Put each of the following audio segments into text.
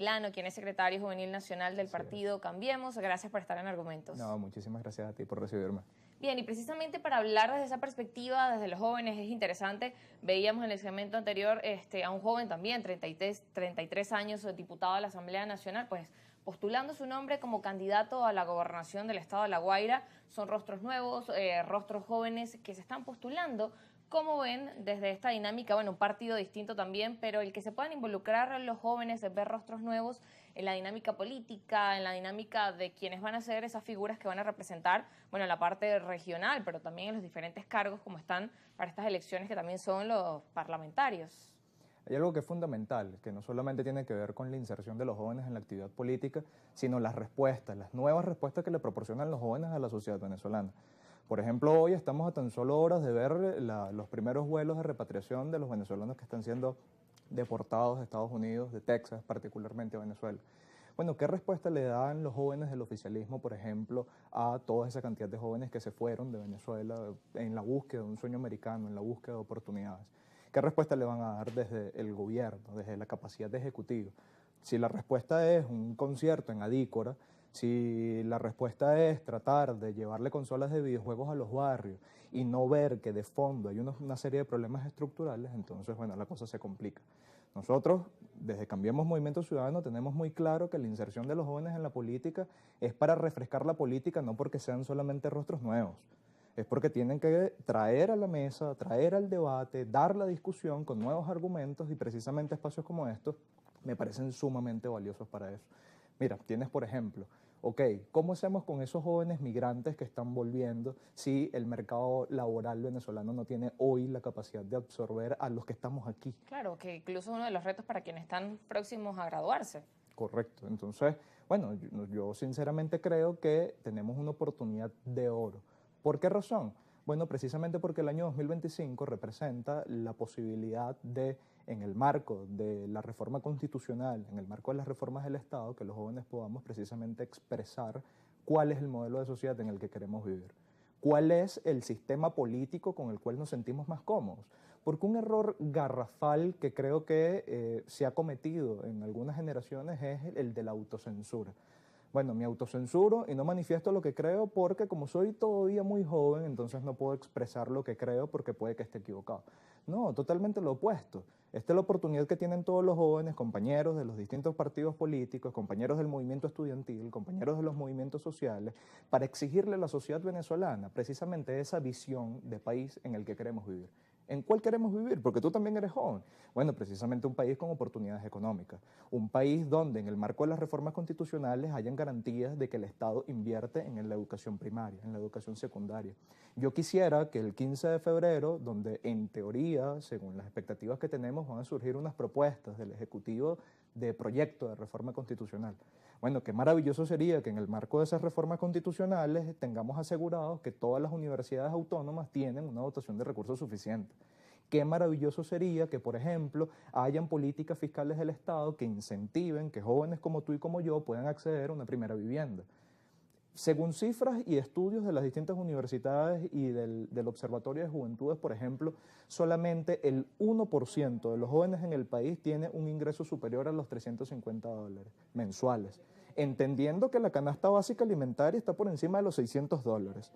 Lano, quien es secretario juvenil nacional del partido Cambiemos. Gracias por estar en Argumentos. No, muchísimas gracias a ti por recibirme. Bien, y precisamente para hablar desde esa perspectiva, desde los jóvenes, es interesante. Veíamos en el segmento anterior a un joven también, 33 años, diputado de la Asamblea Nacional, pues postulando su nombre como candidato a la gobernación del estado de La Guaira. Son rostros nuevos, rostros jóvenes que se están postulando. ¿Cómo ven desde esta dinámica? Bueno, un partido distinto también, pero el que se puedan involucrar los jóvenes, ver rostros nuevos en la dinámica política, en la dinámica de quienes van a ser esas figuras que van a representar, bueno, la parte regional, pero también en los diferentes cargos como están para estas elecciones que también son los parlamentarios. Hay algo que es fundamental, que no solamente tiene que ver con la inserción de los jóvenes en la actividad política, sino las respuestas, las nuevas respuestas que le proporcionan los jóvenes a la sociedad venezolana. Por ejemplo, hoy estamos a tan solo horas de ver los primeros vuelos de repatriación de los venezolanos que están siendo deportados de Estados Unidos, de Texas, particularmente a Venezuela. Bueno, ¿qué respuesta le dan los jóvenes del oficialismo, por ejemplo, a toda esa cantidad de jóvenes que se fueron de Venezuela en la búsqueda de un sueño americano, en la búsqueda de oportunidades? ¿Qué respuesta le van a dar desde el gobierno, desde la capacidad de ejecutivo? Si la respuesta es un concierto en Adícora, si la respuesta es tratar de llevarle consolas de videojuegos a los barrios y no ver que de fondo hay una serie de problemas estructurales, entonces, bueno, la cosa se complica. Nosotros, desde Cambiemos Movimiento Ciudadano, tenemos muy claro que la inserción de los jóvenes en la política es para refrescar la política, no porque sean solamente rostros nuevos. Es porque tienen que traer a la mesa, traer al debate, dar la discusión con nuevos argumentos y precisamente espacios como estos me parecen sumamente valiosos para eso. Mira, tienes por ejemplo, ok, ¿cómo hacemos con esos jóvenes migrantes que están volviendo si el mercado laboral venezolano no tiene hoy la capacidad de absorber a los que estamos aquí? Claro, que incluso uno de los retos para quienes están próximos a graduarse. Correcto. Entonces, bueno, yo sinceramente creo que tenemos una oportunidad de oro. ¿Por qué razón? Bueno, precisamente porque el año 2025 representa la posibilidad de, en el marco de la reforma constitucional, en el marco de las reformas del Estado, que los jóvenes podamos precisamente expresar cuál es el modelo de sociedad en el que queremos vivir. ¿Cuál es el sistema político con el cual nos sentimos más cómodos? Porque un error garrafal que creo que se ha cometido en algunas generaciones es el de la autocensura. Bueno, me autocensuro y no manifiesto lo que creo porque como soy todavía muy joven, entonces no puedo expresar lo que creo porque puede que esté equivocado. No, totalmente lo opuesto. Esta es la oportunidad que tienen todos los jóvenes, compañeros de los distintos partidos políticos, compañeros del movimiento estudiantil, compañeros de los movimientos sociales, para exigirle a la sociedad venezolana precisamente esa visión de país en el que queremos vivir. ¿En cuál queremos vivir? Porque tú también eres joven. Bueno, precisamente un país con oportunidades económicas. Un país donde en el marco de las reformas constitucionales hayan garantías de que el Estado invierte en la educación primaria, en la educación secundaria. Yo quisiera que el 15 de febrero, donde en teoría, según las expectativas que tenemos, van a surgir unas propuestas del Ejecutivo de proyecto de reforma constitucional. Bueno, qué maravilloso sería que en el marco de esas reformas constitucionales tengamos asegurados que todas las universidades autónomas tienen una dotación de recursos suficiente. Qué maravilloso sería que, por ejemplo, hayan políticas fiscales del Estado que incentiven que jóvenes como tú y como yo puedan acceder a una primera vivienda. Según cifras y estudios de las distintas universidades y del Observatorio de Juventudes, por ejemplo, solamente el 1% de los jóvenes en el país tiene un ingreso superior a los $350 mensuales, entendiendo que la canasta básica alimentaria está por encima de los $600.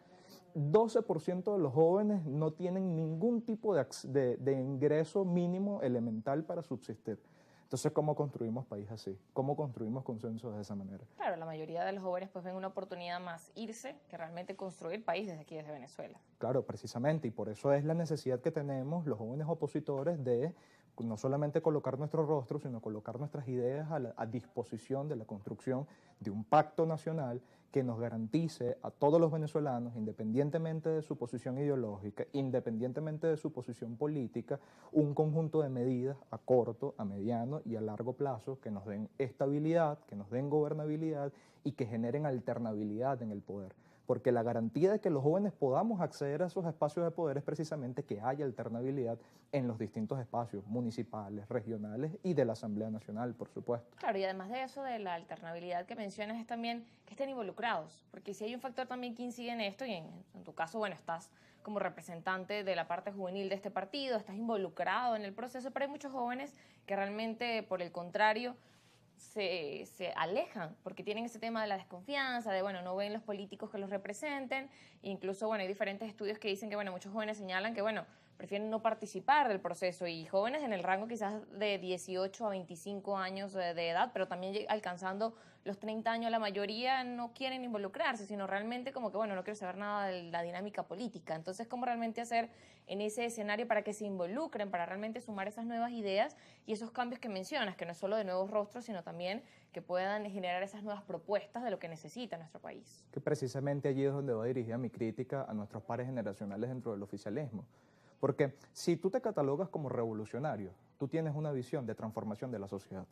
12% de los jóvenes no tienen ningún tipo de ingreso mínimo elemental para subsistir. Entonces, ¿cómo construimos país así? ¿Cómo construimos consensos de esa manera? Claro, la mayoría de los jóvenes pues ven una oportunidad más irse que realmente construir país desde aquí, desde Venezuela. Claro, precisamente, y por eso es la necesidad que tenemos los jóvenes opositores de no solamente colocar nuestro rostro, sino colocar nuestras ideas a disposición de la construcción de un pacto nacional que nos garantice a todos los venezolanos, independientemente de su posición ideológica, independientemente de su posición política, un conjunto de medidas a corto, a mediano y a largo plazo que nos den estabilidad, que nos den gobernabilidad y que generen alternabilidad en el poder. Porque la garantía de que los jóvenes podamos acceder a esos espacios de poder es precisamente que haya alternabilidad en los distintos espacios municipales, regionales y de la Asamblea Nacional, por supuesto. Claro, y además de eso, de la alternabilidad que mencionas, es también que estén involucrados, porque si hay un factor también que incide en esto, y en tu caso, bueno, estás como representante de la parte juvenil de este partido, estás involucrado en el proceso, pero hay muchos jóvenes que realmente, por el contrario, se alejan porque tienen ese tema de la desconfianza, de, bueno, no ven los políticos que los representen. Incluso, bueno, hay diferentes estudios que dicen que, bueno, muchos jóvenes señalan que, bueno, prefieren no participar del proceso, y jóvenes en el rango quizás de 18 a 25 años de edad, pero también alcanzando los 30 años, la mayoría no quieren involucrarse, sino realmente como que, bueno, no quiero saber nada de la dinámica política. Entonces, ¿cómo realmente hacer en ese escenario para que se involucren, para realmente sumar esas nuevas ideas y esos cambios que mencionas, que no es solo de nuevos rostros, sino también que puedan generar esas nuevas propuestas de lo que necesita nuestro país? Que precisamente allí es donde va dirigida mi crítica a nuestros pares generacionales dentro del oficialismo. Porque si tú te catalogas como revolucionario, tú tienes una visión de transformación de la sociedad.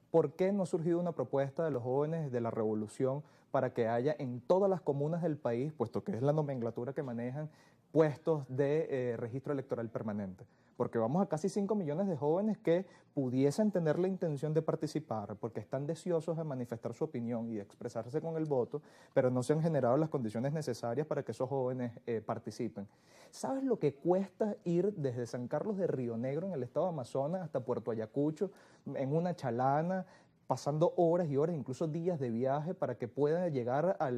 ¿Por qué no ha surgido una propuesta de los jóvenes de la revolución para que haya en todas las comunas del país, puesto que es la nomenclatura que manejan, puestos de registro electoral permanente? Porque vamos a casi 5 millones de jóvenes que pudiesen tener la intención de participar, porque están deseosos de manifestar su opinión y de expresarse con el voto, pero no se han generado las condiciones necesarias para que esos jóvenes participen. ¿Sabes lo que cuesta ir desde San Carlos de Río Negro, en el estado de Amazonas, hasta Puerto Ayacucho, en una chalana, pasando horas y horas, incluso días de viaje, para que pueda llegar a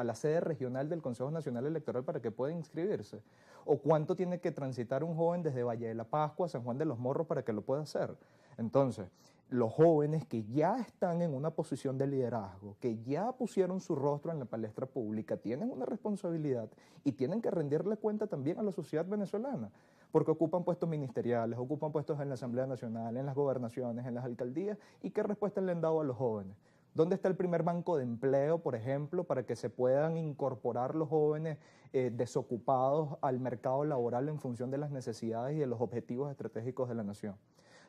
la sede regional del Consejo Nacional Electoral para que pueda inscribirse? ¿O cuánto tiene que transitar un joven desde Valle de la Pascua a San Juan de los Morros para que lo pueda hacer? Entonces, los jóvenes que ya están en una posición de liderazgo, que ya pusieron su rostro en la palestra pública, tienen una responsabilidad y tienen que rendirle cuenta también a la sociedad venezolana, porque ocupan puestos ministeriales, ocupan puestos en la Asamblea Nacional, en las gobernaciones, en las alcaldías. ¿Y qué respuesta le han dado a los jóvenes? ¿Dónde está el primer banco de empleo, por ejemplo, para que se puedan incorporar los jóvenes desocupados al mercado laboral en función de las necesidades y de los objetivos estratégicos de la nación?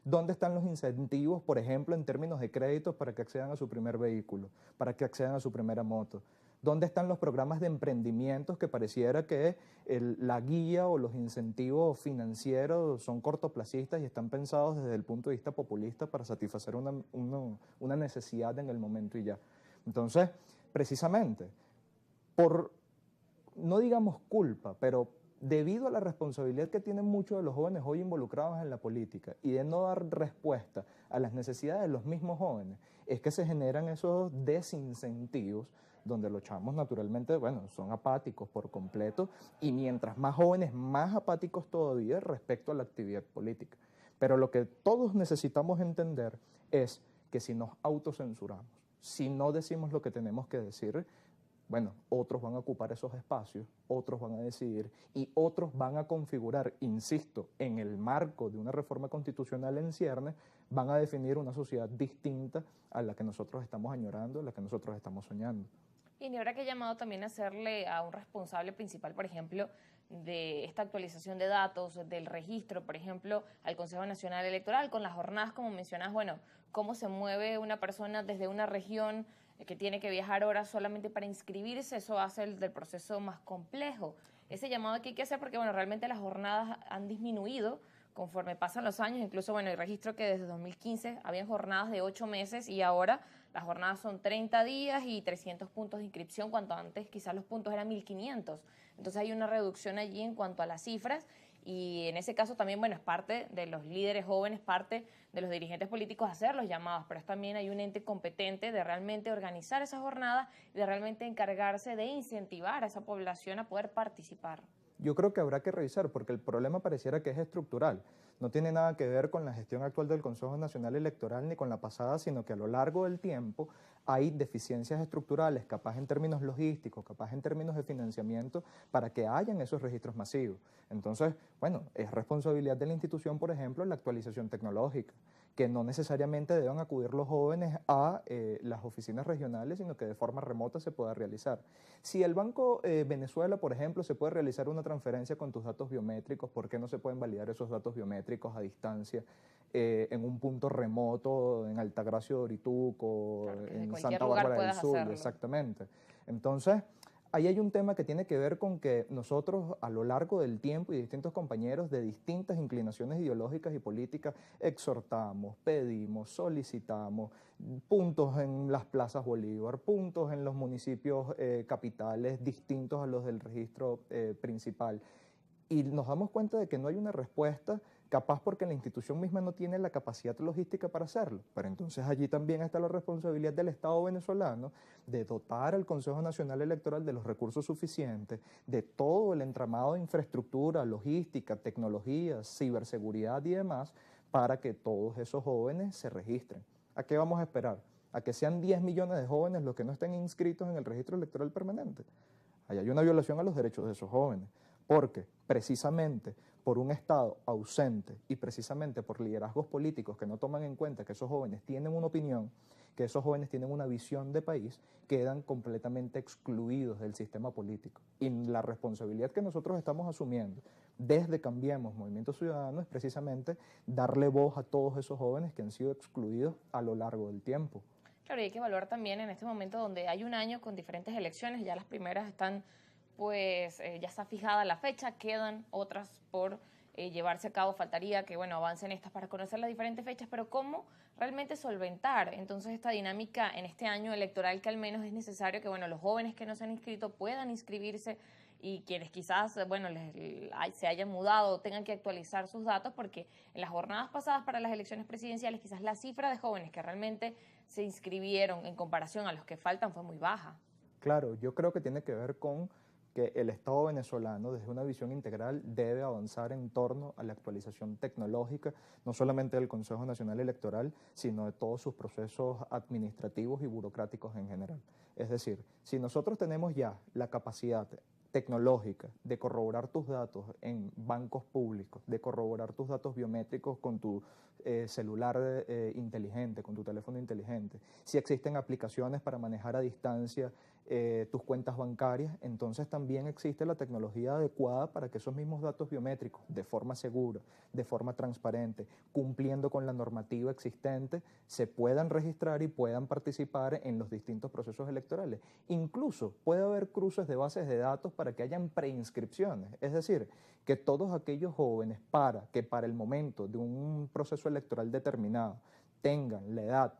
¿Dónde están los incentivos, por ejemplo, en términos de créditos para que accedan a su primer vehículo, para que accedan a su primera moto? ¿Dónde están los programas de emprendimientos que pareciera que la guía o los incentivos financieros son cortoplacistas y están pensados desde el punto de vista populista para satisfacer una necesidad en el momento y ya? Entonces, precisamente, por, no digamos culpa, pero debido a la responsabilidad que tienen muchos de los jóvenes hoy involucrados en la política y de no dar respuesta a las necesidades de los mismos jóvenes, es que se generan esos desincentivos donde los chamos naturalmente, bueno, son apáticos por completo, y mientras más jóvenes, más apáticos todavía respecto a la actividad política. Pero lo que todos necesitamos entender es que si nos autocensuramos, si no decimos lo que tenemos que decir, bueno, otros van a ocupar esos espacios, otros van a decidir y otros van a configurar, insisto, en el marco de una reforma constitucional en ciernes, van a definir una sociedad distinta a la que nosotros estamos añorando, a la que nosotros estamos soñando. Y ni habrá que llamado también a hacerle a un responsable principal, por ejemplo, de esta actualización de datos, del registro, por ejemplo, al Consejo Nacional Electoral, con las jornadas, como mencionas, bueno, cómo se mueve una persona desde una región que tiene que viajar horas solamente para inscribirse, eso hace el del proceso más complejo. Ese llamado que hay que hacer porque, bueno, realmente las jornadas han disminuido conforme pasan los años, incluso, bueno, el registro que desde 2015 habían jornadas de 8 meses y ahora las jornadas son 30 días y 300 puntos de inscripción, cuando antes quizás los puntos eran 1.500. Entonces hay una reducción allí en cuanto a las cifras, y en ese caso también, bueno, es parte de los líderes jóvenes, parte de los dirigentes políticos hacer los llamados, pero también hay un ente competente de realmente organizar esas jornadas, de realmente encargarse de incentivar a esa población a poder participar. Yo creo que habrá que revisar, porque el problema pareciera que es estructural. No tiene nada que ver con la gestión actual del Consejo Nacional Electoral ni con la pasada, sino que a lo largo del tiempo hay deficiencias estructurales, capaz en términos logísticos, capaz en términos de financiamiento, para que hayan esos registros masivos. Entonces, bueno, es responsabilidad de la institución, por ejemplo, la actualización tecnológica, que no necesariamente deban acudir los jóvenes a las oficinas regionales, sino que de forma remota se pueda realizar. Si el Banco Venezuela, por ejemplo, se puede realizar una transferencia con tus datos biométricos, ¿por qué no se pueden validar esos datos biométricos a distancia en un punto remoto, en Altagracia de Orituco, Claro, que desde en cualquier Santa lugar Bárbara del puedas Sur? hacerlo. Exactamente. Entonces, ahí hay un tema que tiene que ver con que nosotros a lo largo del tiempo y distintos compañeros de distintas inclinaciones ideológicas y políticas exhortamos, pedimos, solicitamos puntos en las plazas Bolívar, puntos en los municipios capitales distintos a los del registro principal. Y nos damos cuenta de que no hay una respuesta Capaz porque la institución misma no tiene la capacidad logística para hacerlo, pero entonces allí también está la responsabilidad del Estado venezolano de dotar al Consejo Nacional Electoral de los recursos suficientes, de todo el entramado de infraestructura, logística, tecnología, ciberseguridad y demás, para que todos esos jóvenes se registren. ¿A qué vamos a esperar? ¿A que sean 10 millones de jóvenes los que no estén inscritos en el registro electoral permanente? Ahí hay una violación a los derechos de esos jóvenes, porque precisamente por un Estado ausente y precisamente por liderazgos políticos que no toman en cuenta que esos jóvenes tienen una opinión, que esos jóvenes tienen una visión de país, quedan completamente excluidos del sistema político. Y la responsabilidad que nosotros estamos asumiendo desde Cambiemos Movimiento Ciudadano es precisamente darle voz a todos esos jóvenes que han sido excluidos a lo largo del tiempo. Claro, y hay que evaluar también en este momento donde hay un año con diferentes elecciones, ya las primeras están, pues ya está fijada la fecha, quedan otras por llevarse a cabo, faltaría que, bueno, avancen estas para conocer las diferentes fechas, pero ¿cómo realmente solventar entonces esta dinámica en este año electoral que al menos es necesario que, bueno, los jóvenes que no se han inscrito puedan inscribirse y quienes quizás, bueno, se hayan mudado o tengan que actualizar sus datos, porque en las jornadas pasadas para las elecciones presidenciales quizás la cifra de jóvenes que realmente se inscribieron en comparación a los que faltan fue muy baja. Claro, yo creo que tiene que ver con que el Estado venezolano, desde una visión integral, debe avanzar en torno a la actualización tecnológica, no solamente del Consejo Nacional Electoral, sino de todos sus procesos administrativos y burocráticos en general. Es decir, si nosotros tenemos ya la capacidad tecnológica de corroborar tus datos en bancos públicos, de corroborar tus datos biométricos con tu celular inteligente, con tu teléfono inteligente, si existen aplicaciones para manejar a distancia tus cuentas bancarias, entonces también existe la tecnología adecuada para que esos mismos datos biométricos, de forma segura, de forma transparente, cumpliendo con la normativa existente, se puedan registrar y puedan participar en los distintos procesos electorales. Incluso puede haber cruces de bases de datos para que hayan preinscripciones, es decir, que todos aquellos jóvenes que para el momento de un proceso electoral determinado tengan la edad,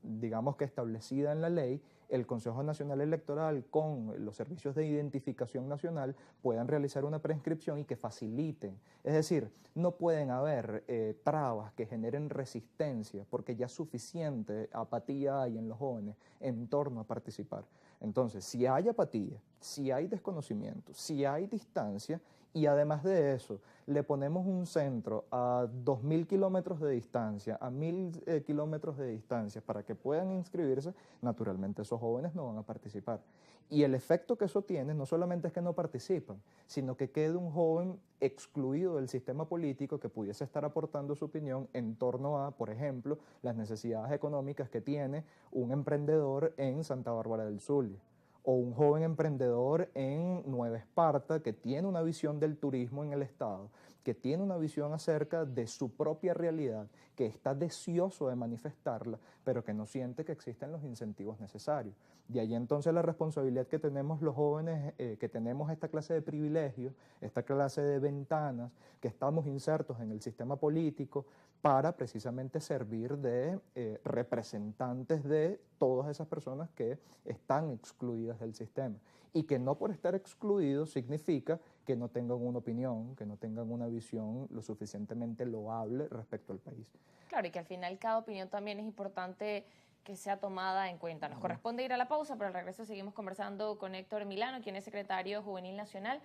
digamos que establecida en la ley, el Consejo Nacional Electoral con los servicios de identificación nacional puedan realizar una preinscripción y que faciliten. Es decir, no pueden haber trabas que generen resistencia porque ya suficiente apatía hay en los jóvenes en torno a participar. Entonces, si hay apatía, si hay desconocimiento, si hay distancia y además de eso le ponemos un centro a 2.000 kilómetros de distancia, a 1.000 kilómetros de distancia para que puedan inscribirse, naturalmente esos jóvenes no van a participar. Y el efecto que eso tiene no solamente es que no participan, sino que quede un joven excluido del sistema político que pudiese estar aportando su opinión en torno a, por ejemplo, las necesidades económicas que tiene un emprendedor en Santa Bárbara del Zulia, o un joven emprendedor en Nueva Esparta que tiene una visión del turismo en el Estado, que tiene una visión acerca de su propia realidad, que está deseoso de manifestarla, pero que no siente que existen los incentivos necesarios. De ahí entonces la responsabilidad que tenemos los jóvenes, que tenemos esta clase de privilegios, esta clase de ventanas, que estamos insertos en el sistema político, para precisamente servir de representantes de todas esas personas que están excluidas del sistema y que no por estar excluidos significa que no tengan una opinión, que no tengan una visión lo suficientemente loable respecto al país. Claro, y que al final cada opinión también es importante que sea tomada en cuenta. Nos corresponde ir a la pausa, pero al regreso seguimos conversando con Héctor Milano, quien es secretario juvenil nacional